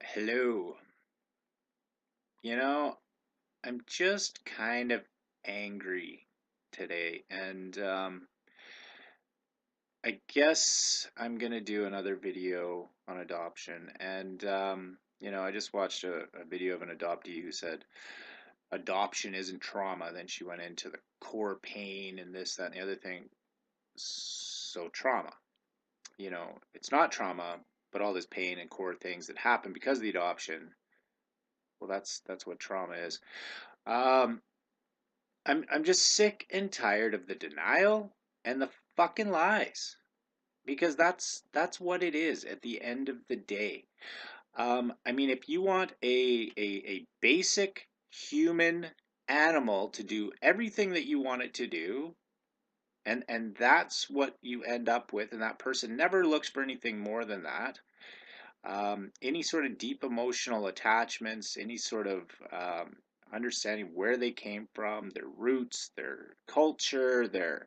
Hello. You know, I'm just kind of angry today, and I guess I'm gonna do another video on adoption. And I just watched a video of an adoptee who said adoption isn't trauma. Then she went into the core pain and this, that, and the other thing. So trauma, it's not trauma, but all this pain and core things that happen because of the adoption. Well, that's what trauma is. Um, I'm just sick and tired of the denial and the fucking lies because that's what it is at the end of the day. I mean, if you want a basic human animal to do everything that you want it to do, and that's what you end up with, and that person never looks for anything more than that. Any sort of deep emotional attachments, any sort of understanding where they came from, their roots, their culture, their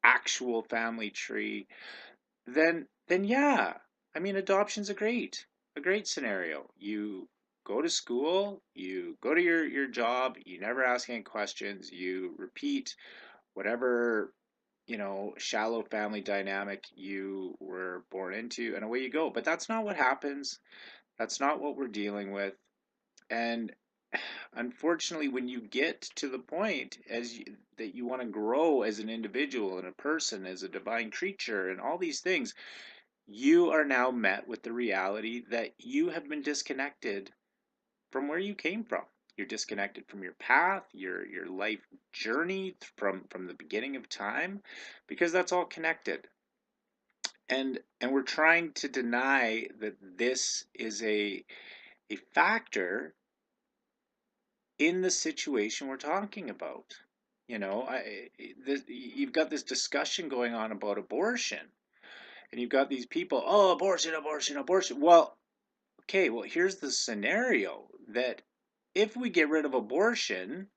actual family tree, then yeah, I mean adoption's a great scenario. You go to school, you go to your job, you never ask any questions, you repeat whatever shallow family dynamic you were born into, and away you go. But that's not what happens. That's not what we're dealing with. And unfortunately, when you get to the point that you want to grow as an individual and a person, as a divine creature, and all these things, you are now met with the reality that you have been disconnected from where you came from. You're disconnected from your path, your life journey from the beginning of time, because that's all connected. And we're trying to deny that this is a factor in the situation we're talking about. You've got this discussion going on about abortion, and you've got these people, oh, abortion, abortion, abortion. Well, okay, well, here's the scenario that if we get rid of abortion,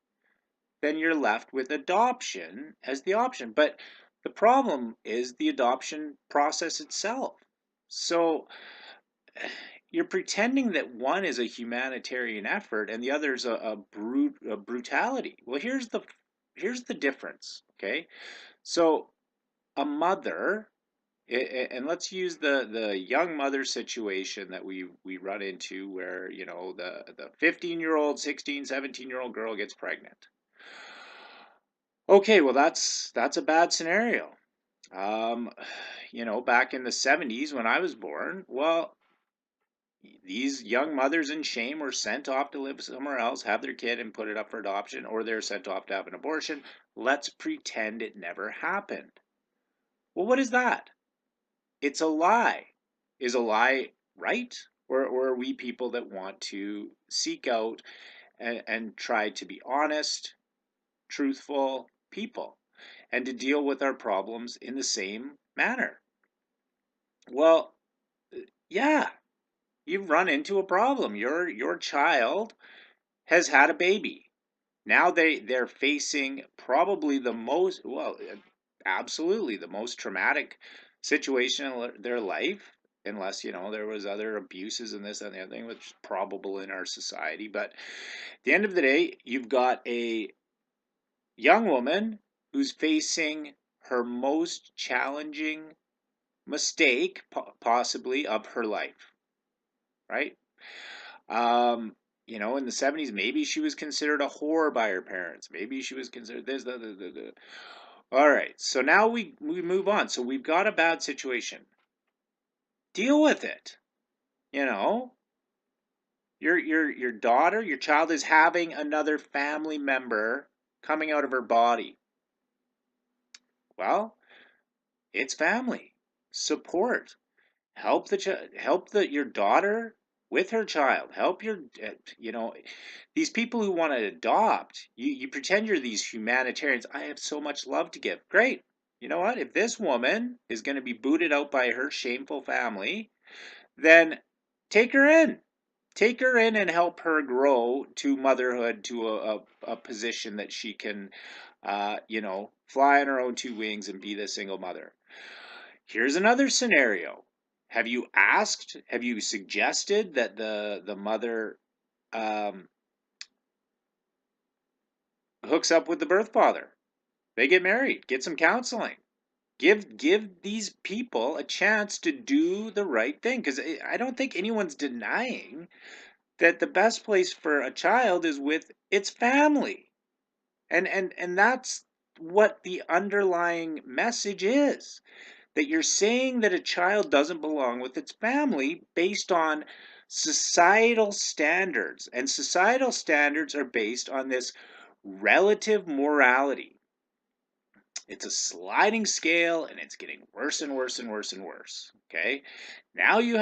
then you're left with adoption as the option. But the problem is the adoption process itself. So you're pretending that one is a humanitarian effort and the other is a brutality. Well, here's the difference. Okay, so a mother, and let's use the young mother situation that we run into, where the 15-year-old, 16, 17-year-old girl gets pregnant. Okay, well that's a bad scenario. Um, back in the 70s when I was born, well, these young mothers in shame were sent off to live somewhere else, have their kid and put it up for adoption, or they're sent off to have an abortion. Let's pretend it never happened. Well, what is that? It's a lie. Is a lie right? Or are we people that want to seek out and try to be honest, truthful people, and to deal with our problems in the same manner? Well, yeah, you've run into a problem. Your child has had a baby. Now they're facing probably the most, well, absolutely the most traumatic situation in their life, unless there was other abuses and this and the other thing, which is probable in our society. But at the end of the day, you've got a young woman who's facing her most challenging mistake, possibly, of her life, right? In the 70s, maybe she was considered a whore by her parents. Maybe she was considered this, that. All right, so now we move on. So we've got a bad situation. Deal with it. You know, your daughter, your child is having another family member coming out of her body. Well, it's family. Support. Help your daughter with her child. Help these people who want to adopt. You pretend you're these humanitarians. I have so much love to give. Great. You know what? If this woman is going to be booted out by her shameful family, then take her in. Take her in and help her grow to motherhood, to a position that she can, fly on her own two wings and be the single mother. Here's another scenario. Have you asked? Have you suggested that the mother um, hooks up with the birth father? They get married, get some counseling. Give these people a chance to do the right thing, because I don't think anyone's denying that the best place for a child is with its family. And that's what the underlying message is, that you're saying that a child doesn't belong with its family based on societal standards, and societal standards are based on this relative morality. It's a sliding scale, and it's getting worse and worse and worse and worse. Okay. Now you've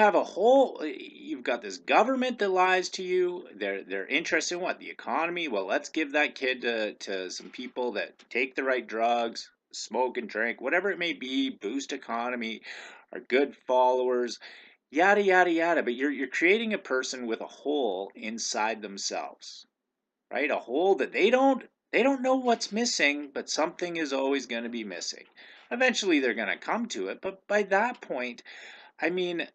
got this government that lies to you. They're interested in what? The economy. Well, let's give that kid to some people that take the right drugs, smoke and drink, whatever it may be, boost economy, are good followers, yada yada yada. But you're creating a person with a hole inside themselves, right? A hole that they don't know what's missing, but something is always going to be missing. Eventually they're going to come to it, but by that point, I mean,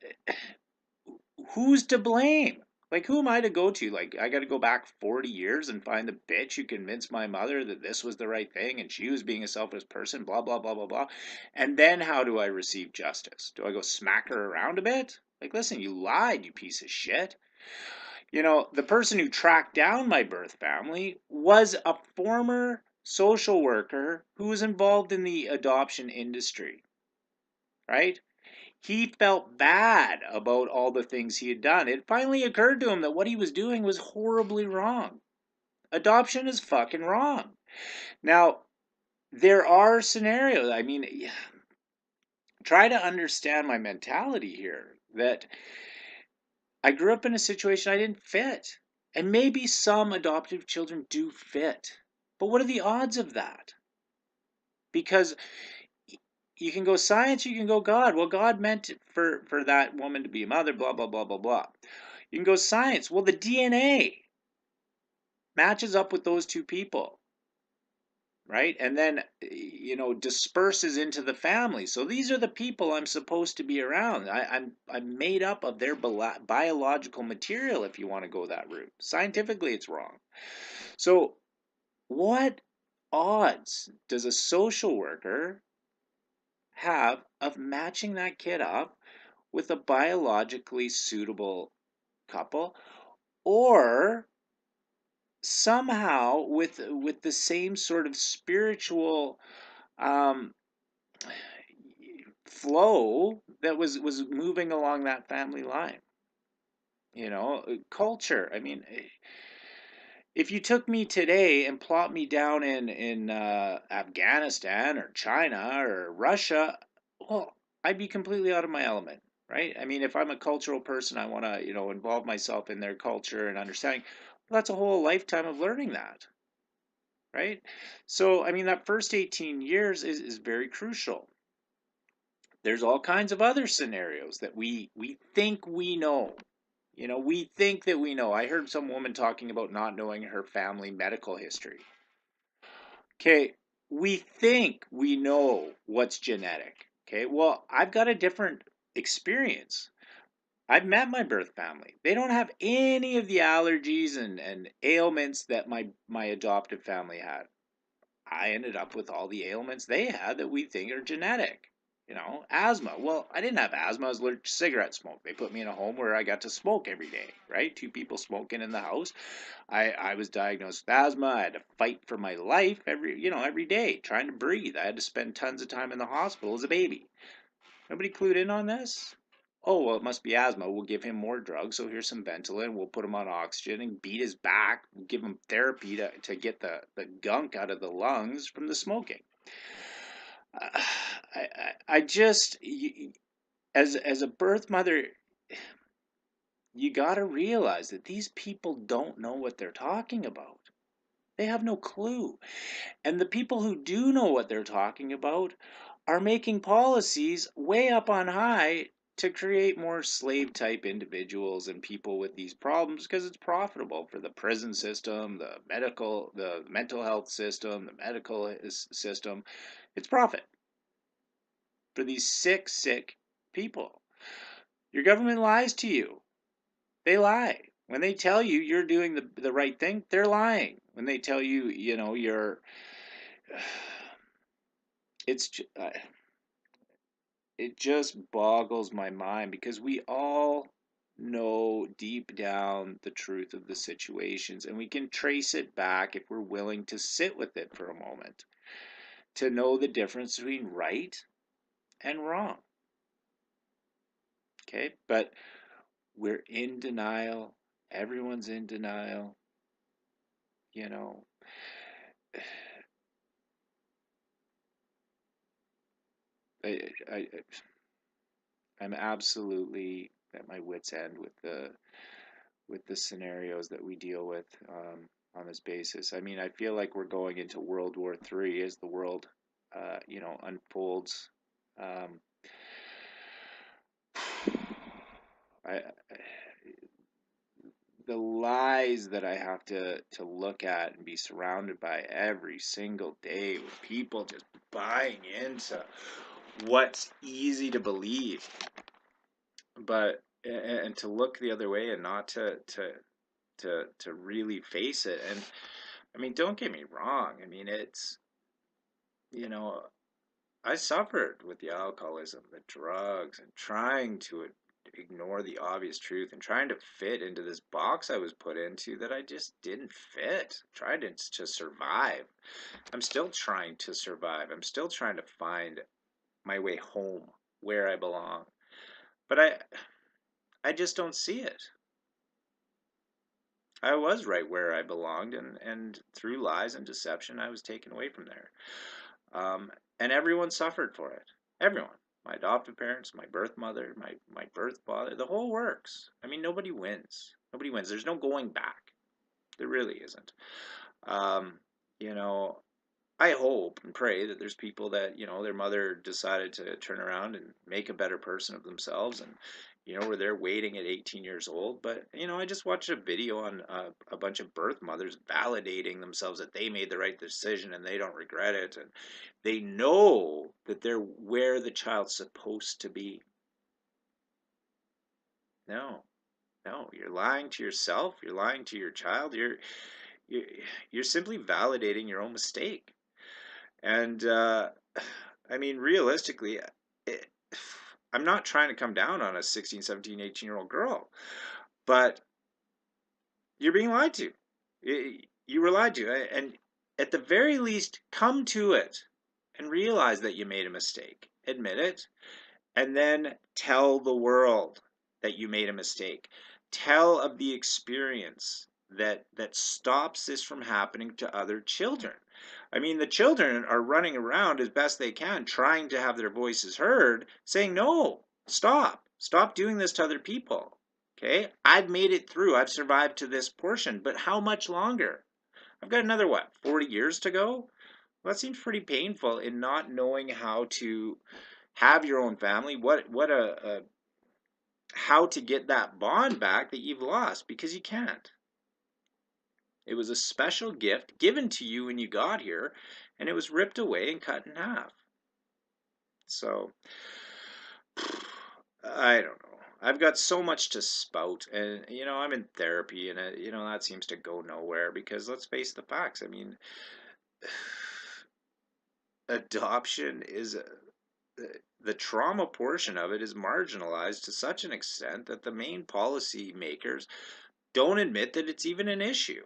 who's to blame? Like, who am I to go to? Like, I got to go back 40 years and find the bitch who convinced my mother that this was the right thing and she was being a selfish person, blah, blah, blah, blah, blah. And then how do I receive justice? Do I go smack her around a bit? Like, listen, you lied, you piece of shit. The person who tracked down my birth family was a former social worker who was involved in the adoption industry, right? He felt bad about all the things he had done. It finally occurred to him that what he was doing was horribly wrong. Adoption is fucking wrong. Now, there are scenarios. I mean, try to understand my mentality here, that I grew up in a situation I didn't fit. And maybe some adoptive children do fit. But what are the odds of that? Because you can go science, you can go God. Well, God meant for that woman to be a mother, blah, blah, blah, blah, blah. You can go science. Well, the DNA matches up with those two people, right? And then, disperses into the family. So these are the people I'm supposed to be around. I'm made up of their biological material, if you want to go that route. Scientifically, it's wrong. So what odds does a social worker have of matching that kid up with a biologically suitable couple, or somehow with the same sort of spiritual um, flow that was moving along that family line? Culture. I mean, if you took me today and plopped me down in Afghanistan or China or Russia, well, I'd be completely out of my element, right? I mean, if I'm a cultural person, I want to, involve myself in their culture and understanding. Well, that's a whole lifetime of learning that, right? So, I mean, that first 18 years is very crucial. There's all kinds of other scenarios that we think we know. We think that we know. I heard some woman talking about not knowing her family medical history. Okay, we think we know what's genetic. Okay, well, I've got a different experience. I've met my birth family. They don't have any of the allergies and ailments that my adoptive family had. I ended up with all the ailments they had that we think are genetic. Asthma. Well, I didn't have asthma. I was allergic to cigarette smoke. They put me in a home where I got to smoke every day, right? Two people smoking in the house. I was diagnosed with asthma. I had to fight for my life every day, trying to breathe. I had to spend tons of time in the hospital as a baby. Nobody clued in on this? Oh, well, it must be asthma. We'll give him more drugs. So here's some Ventolin. We'll put him on oxygen and beat his back. We'll give him therapy to get the gunk out of the lungs from the smoking. I just, as a birth mother, you got to realize that these people don't know what they're talking about. They have no clue. And the people who do know what they're talking about are making policies way up on high to create more slave type individuals and people with these problems, because it's profitable for the prison system, the mental health system, the medical system. It's profit for these sick people. Your government lies to you. They lie. When they tell you you're doing the right thing, they're lying. When they tell you, you're, it's, it just boggles my mind because we all know deep down the truth of the situations, and we can trace it back if we're willing to sit with it for a moment to know the difference between right and wrong. Okay, but we're in denial. Everyone's in denial. You know, I, I, I'm absolutely at my wit's end with the scenarios that we deal with on this basis. I mean, I feel like we're going into World War III as the world, unfolds. Um, I, the lies that I have to look at and be surrounded by every single day, with people just buying into what's easy to believe, but and to look the other way and not to really face it. And I mean, don't get me wrong. I mean, it's, you know, I suffered with the alcoholism, the drugs, and trying to ignore the obvious truth and trying to fit into this box I was put into that I just didn't fit. Tried to survive. I'm still trying to survive. I'm still trying to find my way home, where I belong. But I just don't see it. I was right where I belonged, and through lies and deception, I was taken away from there. Um, and everyone suffered for it. Everyone. My adopted parents, my birth mother, my birth father, the whole works. I mean, nobody wins. Nobody wins. There's no going back. There really isn't. Um, you know, I hope and pray that there's people that, their mother decided to turn around and make a better person of themselves, and, were there waiting at 18 years old. But, I just watched a video on a bunch of birth mothers validating themselves that they made the right decision and they don't regret it. And they know that they're where the child's supposed to be. No, no, you're lying to yourself. You're lying to your child. You're, you're simply validating your own mistake. And I mean, realistically, it, I'm not trying to come down on a 16, 17, 18-year-old girl, but you're being lied to. You were lied to. And at the very least, come to it and realize that you made a mistake. Admit it. And then tell the world that you made a mistake. Tell of the experience that stops this from happening to other children. I mean, the children are running around as best they can, trying to have their voices heard, saying, no, stop doing this to other people. Okay, I've made it through. I've survived to this portion, but how much longer? I've got another, 40 years to go? Well, that seems pretty painful in not knowing how to have your own family. How to get that bond back that you've lost, because you can't. It was a special gift given to you when you got here, and it was ripped away and cut in half. So, I don't know. I've got so much to spout, and I'm in therapy, and that seems to go nowhere because let's face the facts. I mean, adoption is the trauma portion of it is marginalized to such an extent that the main policy makers don't admit that it's even an issue.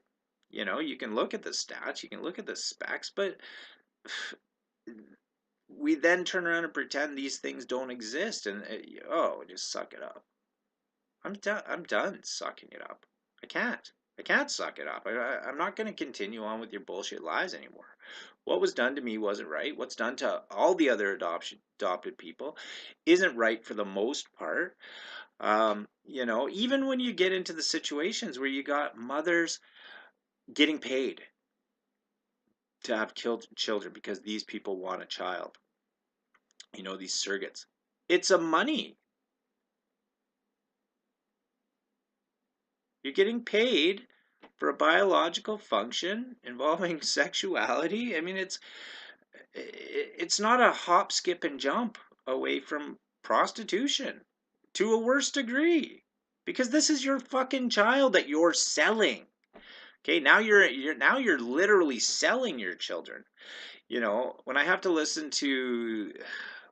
You can look at the stats, you can look at the specs, but we then turn around and pretend these things don't exist, and just suck it up. I'm done sucking it up. I can't. I can't suck it up. I'm not going to continue on with your bullshit lies anymore. What was done to me wasn't right. What's done to all the other adopted people isn't right for the most part. Even when you get into the situations where you got mothers getting paid to have killed children because these people want a child, these surrogates. It's a money. You're getting paid for a biological function involving sexuality. I mean, it's not a hop, skip, and jump away from prostitution to a worse degree, because this is your fucking child that you're selling. Okay, now you're literally selling your children. When I have to listen to,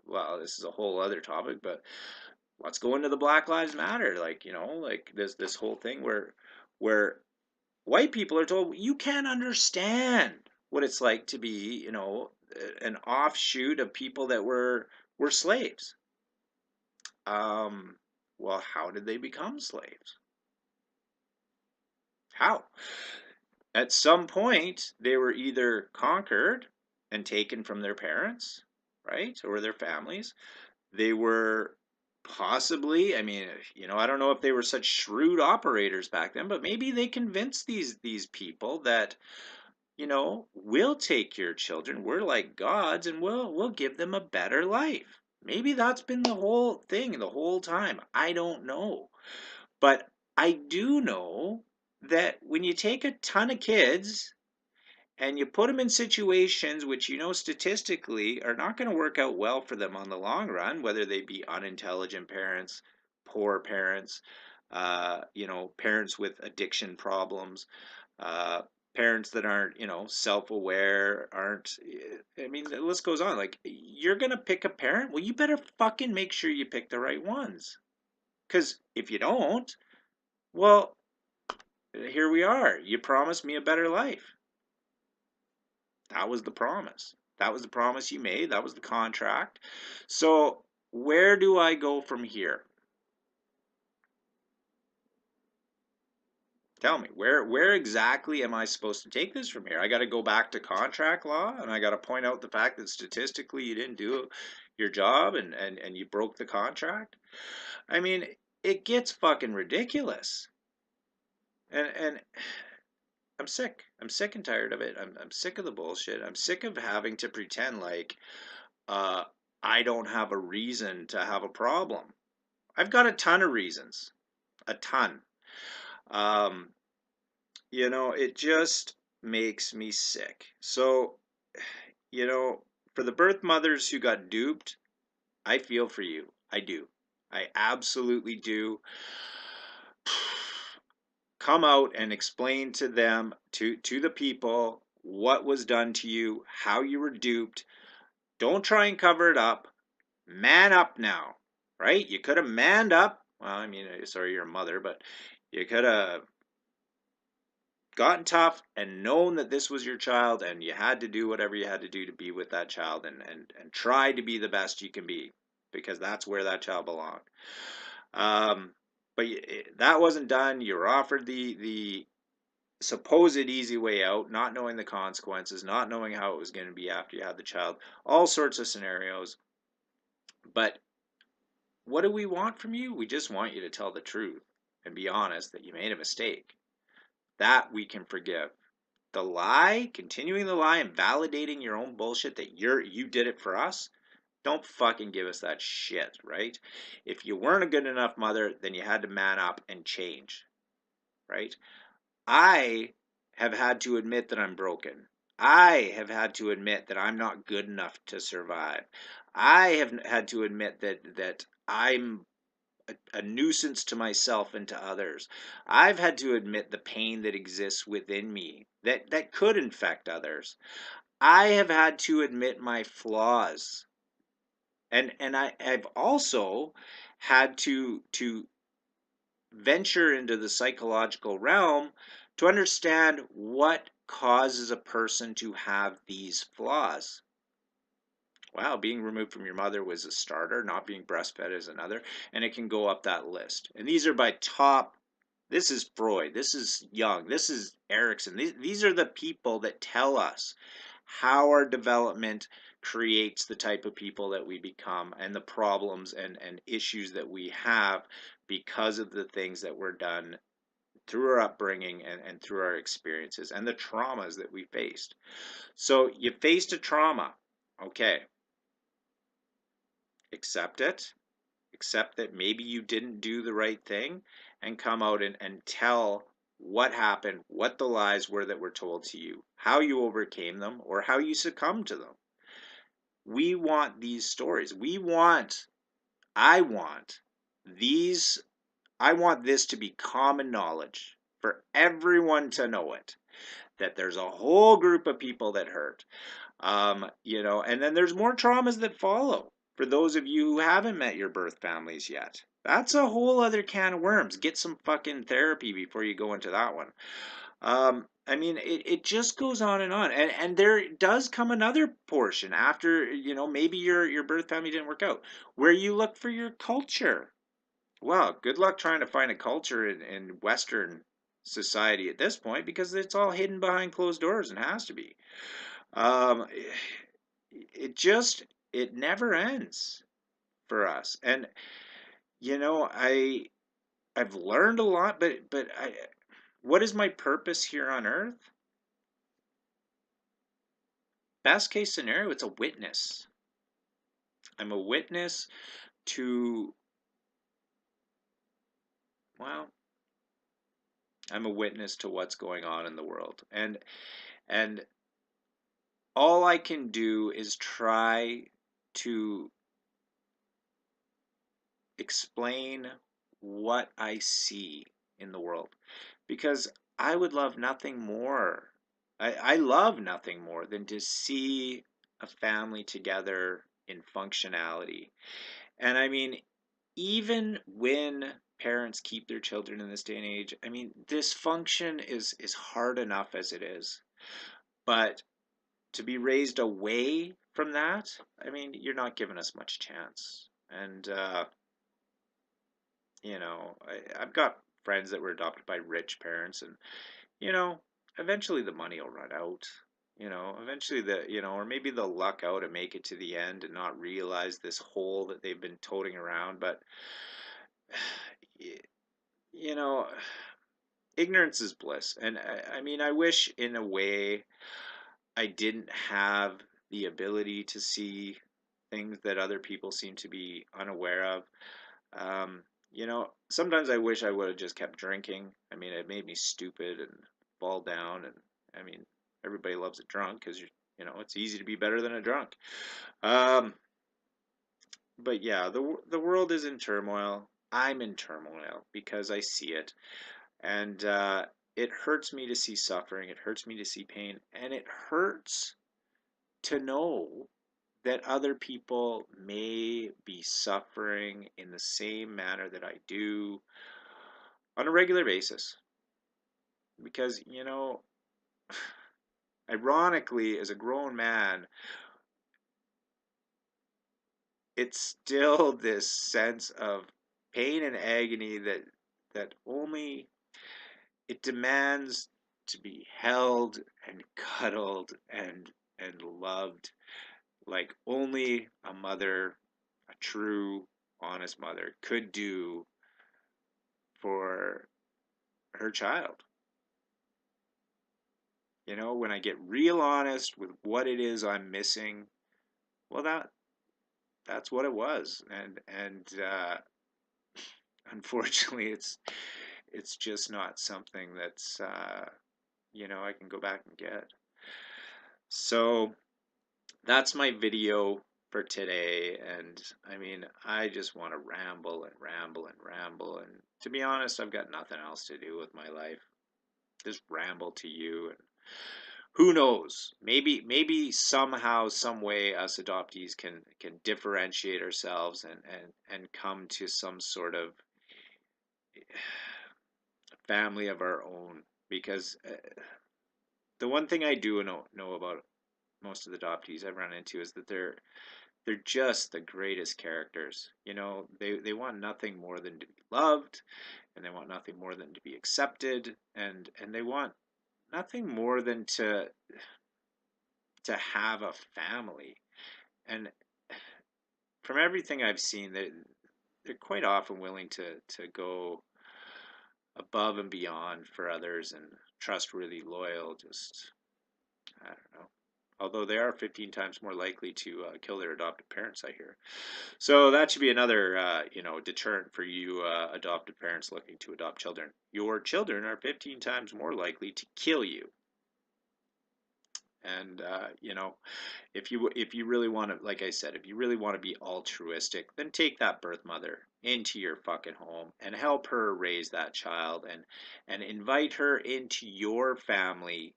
well, this is a whole other topic, but let's go into the Black Lives Matter, like this whole thing where white people are told you can't understand what it's like to be, an offshoot of people that were slaves. Well, how did they become slaves? How? At some point, they were either conquered and taken from their parents, right, or their families. They were possibly, I mean, I don't know if they were such shrewd operators back then, but maybe they convinced these people that, we'll take your children, we're like gods, and we'll give them a better life. Maybe that's been the whole thing the whole time. I don't know. But I do know that when you take a ton of kids and you put them in situations which statistically are not going to work out well for them on the long run, whether they be unintelligent parents, poor parents, parents with addiction problems, uh, parents that aren't self-aware, aren't, I mean, the list goes on. Like, you're going to pick a parent, well, you better fucking make sure you pick the right ones, because if you don't, well, here we are. You promised me a better life. That was the promise. That was the promise you made. That was the contract. So where do I go from here? Tell me, where exactly am I supposed to take this from here? I got to go back to contract law, and I got to point out the fact that statistically you didn't do your job, and you broke the contract. I mean, it gets fucking ridiculous. And I'm sick. I'm sick and tired of it. I'm sick of the bullshit. I'm sick of having to pretend like uh, I don't have a reason to have a problem. I've got a ton of reasons, a ton. Um, it just makes me sick. So, you know, for the birth mothers who got duped, I feel for you. I do. I absolutely do. Come out and explain to them, to the people, what was done to you, how you were duped. Don't try and cover it up. Man up now, right? You could have manned up. Well, I mean, sorry, you're a mother, but you could have gotten tough and known that this was your child, and you had to do whatever you had to do to be with that child, and try to be the best you can be, because that's where that child belonged. Um, but that wasn't done. You were offered the supposed easy way out, not knowing the consequences, not knowing how it was going to be after you had the child, all sorts of scenarios. But what do we want from you? We just want you to tell the truth and be honest that you made a mistake. That we can forgive. The lie, continuing the lie and validating your own bullshit that you did it for us, don't fucking give us that shit, right? If you weren't a good enough mother, then you had to man up and change, right? I have had to admit that I'm broken. I have had to admit that I'm not good enough to survive. I have had to admit that I'm a nuisance to myself and to others. I've had to admit the pain that exists within me that could infect others. I have had to admit my flaws. I've also had to venture into the psychological realm to understand what causes a person to have these flaws. Wow, being removed from your mother was a starter, not being breastfed is another, and it can go up that list. And these are by top. This is Freud, this is Jung, this is Erickson. These are the people that tell us how our development creates the type of people that we become, and the problems and issues that we have because of the things that were done through our upbringing and through our experiences and the traumas that we faced. So you faced a trauma. Okay, accept it, accept that maybe you didn't do the right thing, and come out and tell what happened, what the lies were that were told to you, how you overcame them, or how you succumbed to them. We want these stories. I want these, I want this to be common knowledge for everyone to know it, that there's a whole group of people that hurt. And then there's more traumas that follow for those of you who haven't met your birth families yet. That's a whole other can of worms. Get some fucking therapy before you go into that one. It just goes on and on. And there does come another portion after, maybe your birth family didn't work out, where you look for your culture. Well, good luck trying to find a culture in Western society at this point, because it's all hidden behind closed doors and has to be. Um, it just, it never ends for us. And I've learned a lot, but what is my purpose here on earth? Best case scenario, it's a witness. I'm a witness to, well, I'm a witness to what's going on in the world. And all I can do is try to explain what I see in the world, because I would love nothing more. I love nothing more than to see a family together in functionality. And I mean, even when parents keep their children in this day and age, I mean, dysfunction is hard enough as it is. But to be raised away from that, I mean, you're not giving us much chance. And I've got friends that were adopted by rich parents, and you know, eventually the money will run out. Eventually or maybe they'll luck out and make it to the end and not realize this hole that they've been toting around. But you know, ignorance is bliss, and I mean, I wish in a way I didn't have the ability to see things that other people seem to be unaware of. Sometimes I wish I would have just kept drinking. I mean, it made me stupid and fall down. And I mean, everybody loves a drunk because it's easy to be better than a drunk. Um, but yeah, the world is in turmoil. I'm in turmoil because I see it, and it hurts me to see suffering. It hurts me to see pain, and it hurts to know that other people may be suffering in the same manner that I do on a regular basis. Because, ironically, as a grown man, it's still this sense of pain and agony that only it demands to be held and cuddled and loved like only a mother, a true, honest mother could do for her child. When I get real honest with what it is I'm missing, well, that's what it was. And unfortunately, it's just not something that's I can go back and get. So that's my video for today. And I mean, I just want to ramble and ramble and ramble. And to be honest, I've got nothing else to do with my life. Just ramble to you. And who knows? Maybe somehow, some way, us adoptees can differentiate ourselves and come to some sort of family of our own. Because the one thing I do know about most of the adoptees I've run into is that they're just the greatest characters. They want nothing more than to be loved, and they want nothing more than to be accepted, and they want nothing more than to have a family. And from everything I've seen, they're quite often willing to go above and beyond for others and trustworthy, loyal, just, I don't know. Although they are 15 times more likely to kill their adopted parents, I hear. So that should be another, deterrent for you adopted parents looking to adopt children. Your children are 15 times more likely to kill you. And if you really want to, like I said, if you really want to be altruistic, then take that birth mother into your fucking home and help her raise that child, and invite her into your family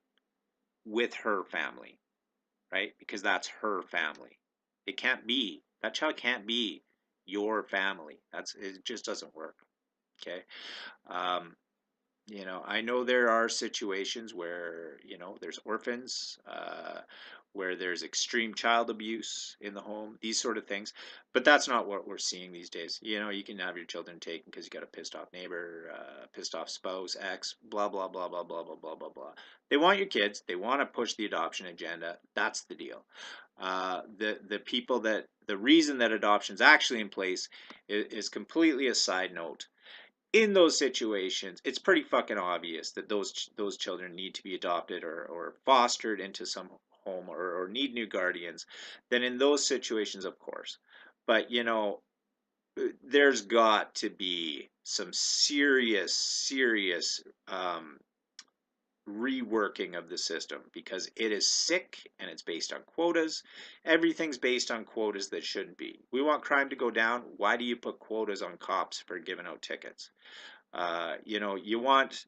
with her family, right? Because that's her family. It can't be, that child can't be your family. It just doesn't work. Okay. Um, I know there are situations where, there's orphans, where there's extreme child abuse in the home, these sort of things. But that's not what we're seeing these days. You can have your children taken because you got a pissed off neighbor, pissed off spouse, ex, blah, blah, blah, blah, blah, blah, blah, blah, blah. They want your kids. They want to push the adoption agenda. That's the deal. The reason that adoption's actually in place is completely a side note. In those situations, it's pretty fucking obvious that those children need to be adopted, or fostered into some home, or need new guardians. Then in those situations, of course. But there's got to be some serious reworking of the system, because it is sick and it's based on quotas. Everything's based on quotas that shouldn't be. We want crime to go down. Why do you put quotas on cops for giving out tickets? You want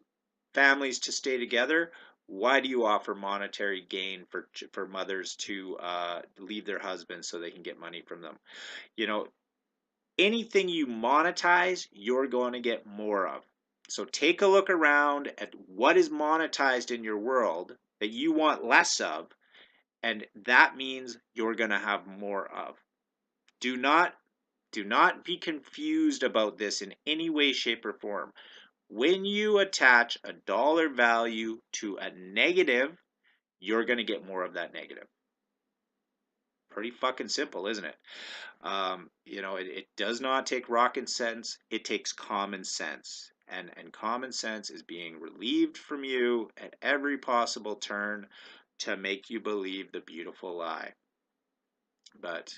families to stay together. Why do you offer monetary gain for mothers to leave their husbands so they can get money from them? You know, Anything you monetize, you're going to get more of. So take a look around at what is monetized in your world that you want less of, and that means you're going to have more of. Do not be confused about this in any way, shape, or form. When you attach a dollar value to a negative, you're going to get more of that negative. Pretty fucking simple, isn't it? It does not take rocket sense. It takes common sense. And common sense is being relieved from you at every possible turn to make you believe the beautiful lie. But,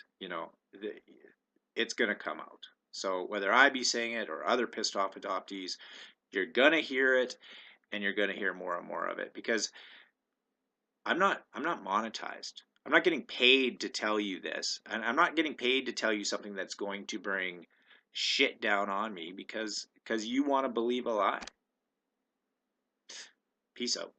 it's going to come out. So whether I be saying it or other pissed off adoptees, you're going to hear it, and you're going to hear more and more of it, because I'm not monetized. I'm not getting paid to tell you this. And I'm not getting paid to tell you something that's going to bring shit down on me because you want to believe a lie. Peace out.